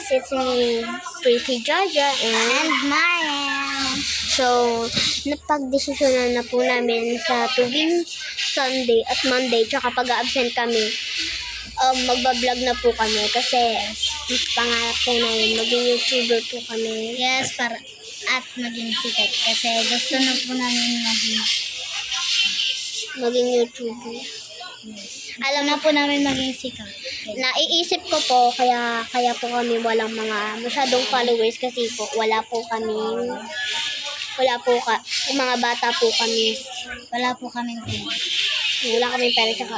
guys, it's me, Pretty Jaja, and Mariam. so, napagdesisyonan na po namin sa tuwing Sunday at Monday, tsaka pag-absent kami, magbablog na po kami kasi pangarap po namin, maging YouTuber po kami. Yes, at maging sikat kasi gusto na po namin Maging YouTuber. alam na po namin maging sikat. Naiisip ko po, kaya po kami walang mga masyadong followers kasi po, wala po yung mga bata po kami. Wala po kaming pera. Wala kaming pera tsaka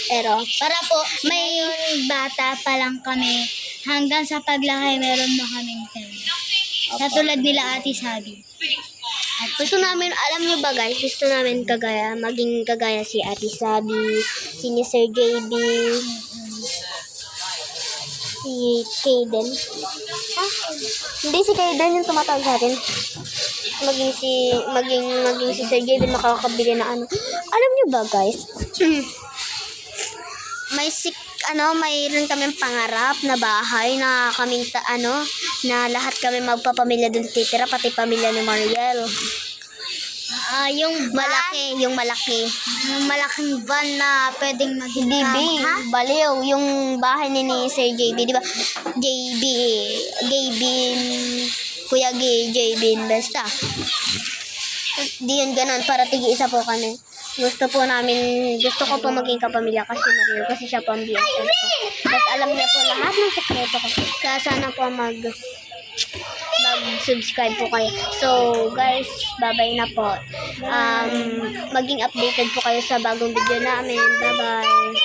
pero, Para po, may bata pa lang kami. Hanggang sa paglaki, meron na kaming pera. Katulad nila Ate Sabi. gusto namin, alam nyo ba guys, gusto namin maging kagaya si Ate Sabi, si ni Sir JB, si Kaden. Hindi si Kaden yung tumatawag sa atin. Maging si Sir JB makakabili na ano. Alam nyo ba guys, mayroon kaming pangarap na bahay na kaming na lahat kami magpapamilya doon titira, pati pamilya ni Mariel. Yung Malaki, yung malaking van na pwedeng maging Bibi, baliw, yung bahay ni Sir JB, di ba? Kuya JB, basta. Di yun ganun, para tigi-isa po kami. Gusto ko po maging kapamilya kasi Mariel, kasi siya po ang BFF ko. Tapos alam niya po lahat ng sekreto ko. Kaya sana po mag-subscribe po kayo. So, guys, bye-bye na po. Maging updated po kayo sa bagong video namin. Bye-bye.